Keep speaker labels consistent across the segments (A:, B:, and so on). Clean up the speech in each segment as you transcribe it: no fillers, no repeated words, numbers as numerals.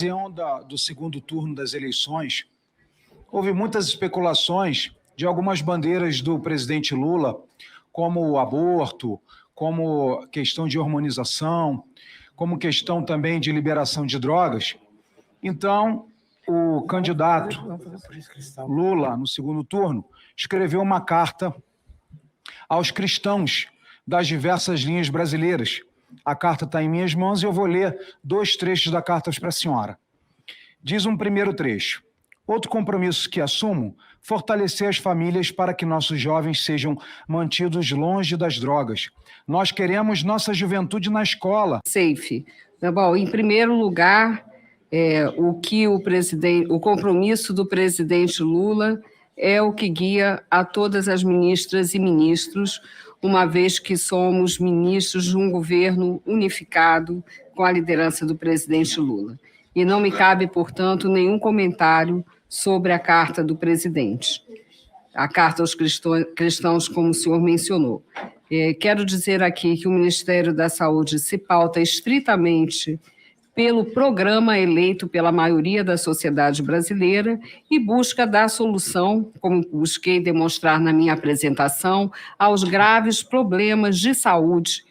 A: ocasião do segundo turno das eleições, houve muitas especulações de algumas bandeiras do presidente Lula, como o aborto, como questão de hormonização, como questão também de liberação de drogas. Então, o candidato Lula, no segundo turno, escreveu uma carta aos cristãos das diversas linhas brasileiras. A carta está em minhas mãos e eu vou ler 2 trechos da carta para a senhora. Diz um primeiro trecho. Outro compromisso que assumo, fortalecer as famílias para que nossos jovens sejam mantidos longe das drogas. Nós queremos nossa juventude na escola.
B: Safe. Bom, em primeiro lugar, o compromisso do presidente Lula é o que guia a todas as ministras e ministros, uma vez que somos ministros de um governo unificado com a liderança do presidente Lula. E não me cabe, portanto, nenhum comentário sobre a carta do presidente, a carta aos cristãos, como o senhor mencionou. Quero dizer aqui que o Ministério da Saúde se pauta estritamente pelo programa eleito pela maioria da sociedade brasileira e busca dar solução, como busquei demonstrar na minha apresentação, aos graves problemas de saúde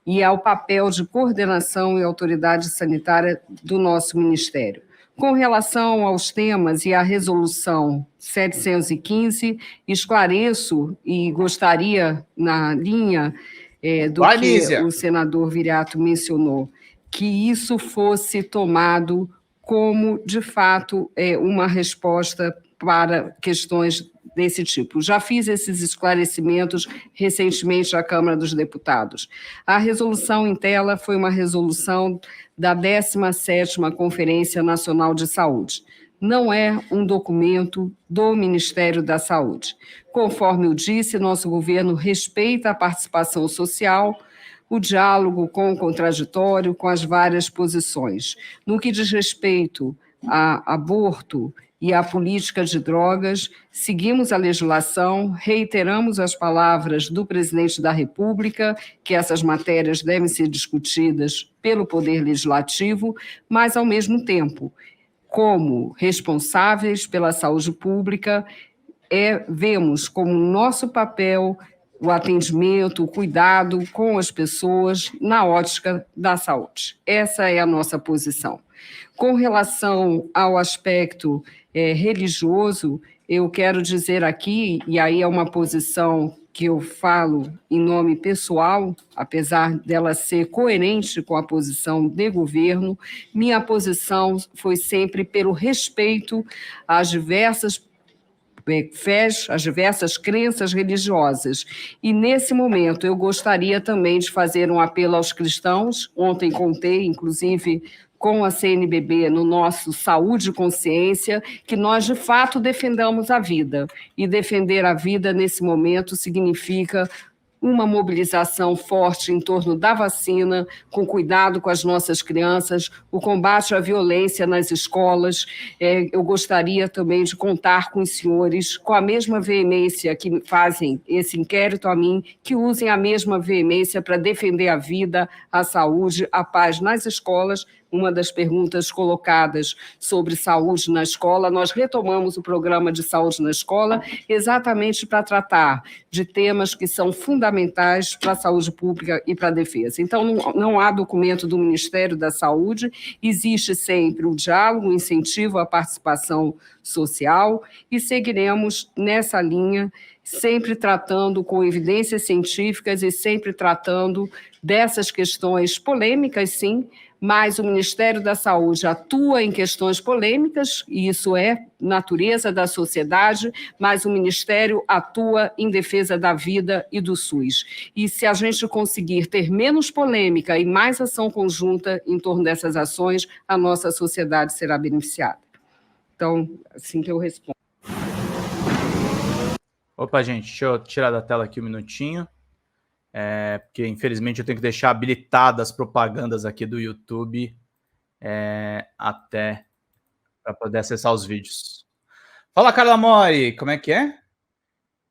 B: e ao papel de coordenação e autoridade sanitária do nosso Ministério. Com relação aos temas e à resolução 715, esclareço e gostaria, na linha do que o senador Viriato mencionou, que isso fosse tomado como, de fato, uma resposta para questões desse tipo. Já fiz esses esclarecimentos recentemente à Câmara dos Deputados. A resolução em tela foi uma resolução da 17ª Conferência Nacional de Saúde. Não é um documento do Ministério da Saúde. Conforme eu disse, nosso governo respeita a participação social, o diálogo com o contraditório, com as várias posições. No que diz respeito a aborto e à política de drogas, seguimos a legislação, reiteramos as palavras do presidente da República, que essas matérias devem ser discutidas pelo Poder Legislativo, mas, ao mesmo tempo, como responsáveis pela saúde pública, vemos como nosso papel o atendimento, o cuidado com as pessoas na ótica da saúde. Essa é a nossa posição. Com relação ao aspecto religioso, eu quero dizer aqui, e aí é uma posição que eu falo em nome pessoal, apesar dela ser coerente com a posição de governo, minha posição foi sempre pelo respeito às diversas fés, as diversas crenças religiosas. E, nesse momento, eu gostaria também de fazer um apelo aos cristãos. Ontem contei, inclusive, com a CNBB no nosso Saúde e Consciência, que nós, de fato, defendamos a vida. E defender a vida, nesse momento, significa uma mobilização forte em torno da vacina, com cuidado com as nossas crianças, o combate à violência nas escolas. Eu gostaria também de contar com os senhores, com a mesma veemência que fazem esse inquérito a mim, que usem a mesma veemência para defender a vida, a saúde, a paz nas escolas. Uma das perguntas colocadas sobre saúde na escola, nós retomamos o programa de saúde na escola exatamente para tratar de temas que são fundamentais para a saúde pública e para a defesa. Então, não há documento do Ministério da Saúde, existe sempre o diálogo, o incentivo à participação social e seguiremos nessa linha, sempre tratando com evidências científicas e sempre tratando dessas questões polêmicas, sim, mas o Ministério da Saúde atua em questões polêmicas, e isso é natureza da sociedade, mas o Ministério atua em defesa da vida e do SUS. E se a gente conseguir ter menos polêmica e mais ação conjunta em torno dessas ações, a nossa sociedade será beneficiada. Então, assim que eu respondo.
C: Opa, gente, deixa eu tirar da tela aqui um minutinho. Porque infelizmente eu tenho que deixar habilitadas as propagandas aqui do YouTube até para poder acessar os vídeos. Fala, Carla Mori, como é que é?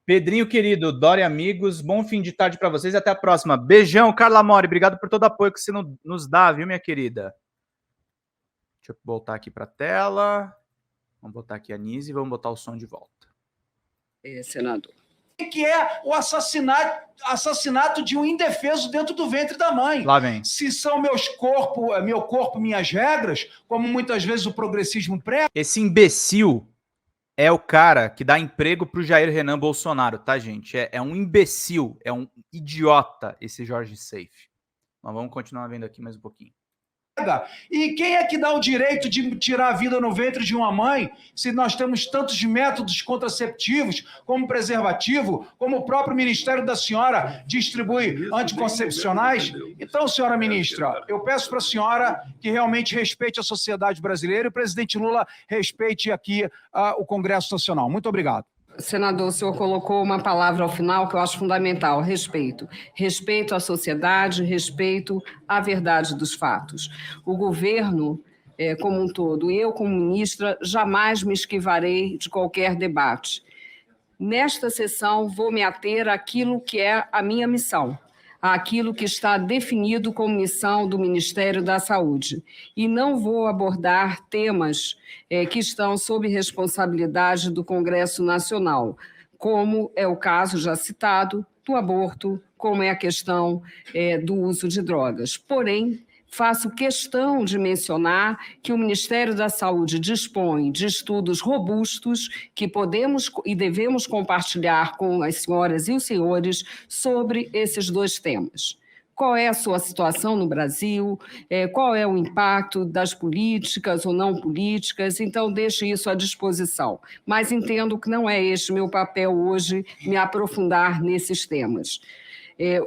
C: Pedrinho querido, Dória amigos, bom fim de tarde para vocês e até a próxima. Beijão, Carla Mori, obrigado por todo o apoio que você nos dá, viu, minha querida? Deixa Deixa eu voltar aqui para a tela. Vamos botar aqui a Nise e vamos botar o som de volta.
B: Senador.
A: Que é o assassinato de um indefeso dentro do ventre da mãe.
C: Lá vem.
A: Se são meu corpo, minhas regras, como muitas vezes o progressismo prega.
C: Esse imbecil é o cara que dá emprego pro Jair Renan Bolsonaro, tá, gente? É um imbecil, é um idiota esse Jorge Seife. Mas vamos continuar vendo aqui mais um pouquinho.
A: E quem é que dá o direito de tirar a vida no ventre de uma mãe, se nós temos tantos métodos contraceptivos, como preservativo, como o próprio Ministério da Senhora distribui anticoncepcionais? Então, senhora ministra, eu peço para a senhora que realmente respeite a sociedade brasileira e o presidente Lula respeite aqui o Congresso Nacional. Muito obrigado.
B: Senador, o senhor colocou uma palavra ao final que eu acho fundamental: respeito. Respeito à sociedade, respeito à verdade dos fatos. O governo, como um todo, e eu, como ministra, jamais me esquivarei de qualquer debate. Nesta sessão, vou me ater àquilo que é a minha missão, àquilo que está definido como missão do Ministério da Saúde. E não vou abordar temas que estão sob responsabilidade do Congresso Nacional, como é o caso já citado do aborto, como é a questão do uso de drogas. Porém, faço questão de mencionar que o Ministério da Saúde dispõe de estudos robustos que podemos e devemos compartilhar com as senhoras e os senhores sobre esses dois temas. Qual é a sua situação no Brasil? Qual é o impacto das políticas ou não políticas? Então, deixo isso à disposição. Mas entendo que não é este meu papel hoje, me aprofundar nesses temas.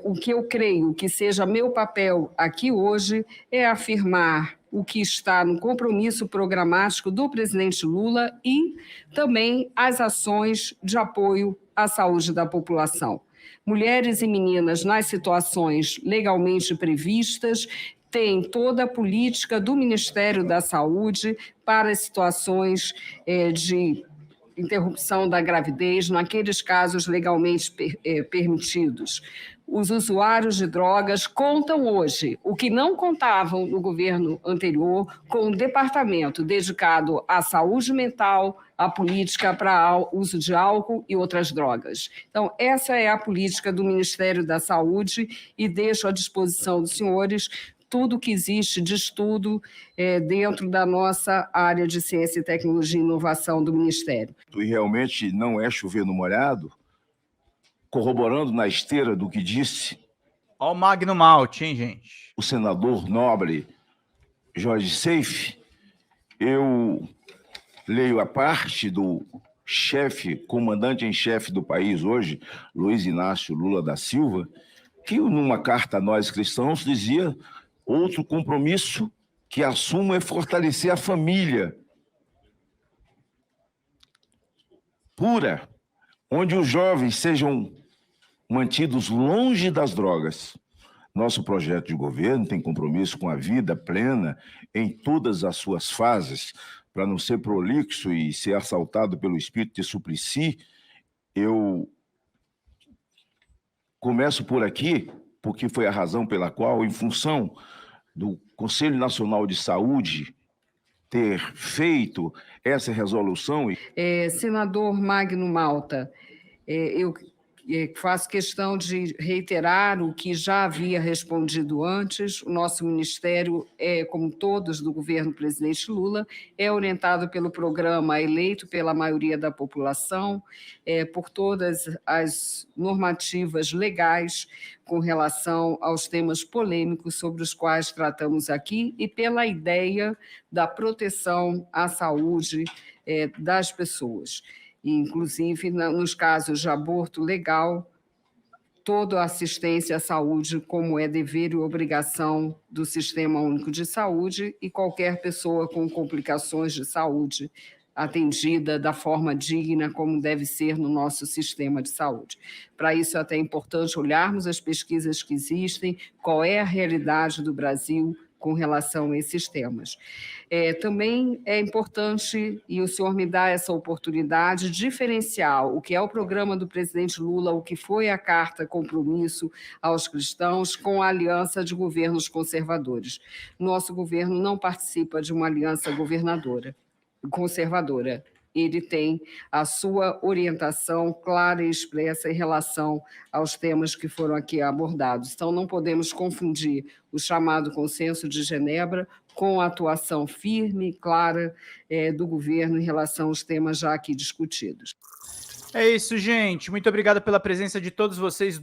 B: O que eu creio que seja meu papel aqui hoje é afirmar o que está no compromisso programático do presidente Lula e também as ações de apoio à saúde da população. Mulheres e meninas nas situações legalmente previstas têm toda a política do Ministério da Saúde para situações de interrupção da gravidez, naqueles casos legalmente permitidos. Os usuários de drogas contam hoje, o que não contavam no governo anterior, com um departamento dedicado à saúde mental, à política para uso de álcool e outras drogas. Então, essa é a política do Ministério da Saúde e deixo à disposição dos senhores tudo que existe de estudo dentro da nossa área de ciência e tecnologia e inovação do Ministério.
D: E realmente não é chover no molhado, corroborando na esteira do que disse
C: Ó o Magno Malte, hein, gente?
D: o senador nobre Jorge Seife, eu leio a parte do chefe, comandante em chefe do país hoje, Luiz Inácio Lula da Silva, que numa carta a nós cristãos dizia: outro compromisso que assumo é fortalecer a família pura, onde os jovens sejam mantidos longe das drogas. Nosso projeto de governo tem compromisso com a vida plena em todas as suas fases. Para não ser prolixo e ser assaltado pelo espírito de Suplicy, eu começo por aqui, porque foi a razão pela qual, em função do Conselho Nacional de Saúde ter feito essa resolução...
B: Senador Magno Malta, eu faço questão de reiterar o que já havia respondido antes. O nosso ministério, como todos do governo presidente Lula, é orientado pelo programa eleito pela maioria da população, por todas as normativas legais com relação aos temas polêmicos sobre os quais tratamos aqui e pela ideia da proteção à saúde das pessoas. Inclusive, nos casos de aborto legal, toda a assistência à saúde, como é dever e obrigação do Sistema Único de Saúde, e qualquer pessoa com complicações de saúde atendida da forma digna, como deve ser no nosso sistema de saúde. Para isso, é até importante olharmos as pesquisas que existem, qual é a realidade do Brasil, com relação a esses temas. Também é importante, e o senhor me dá essa oportunidade, diferenciar o que é o programa do presidente Lula, o que foi a Carta Compromisso aos Cristãos, com a aliança de governos conservadores. Nosso governo não participa de uma aliança conservadora. Ele tem a sua orientação clara e expressa em relação aos temas que foram aqui abordados. Então, não podemos confundir o chamado Consenso de Genebra com a atuação firme e clara do governo em relação aos temas já aqui discutidos.
C: É isso, gente. Muito obrigado pela presença de todos vocês.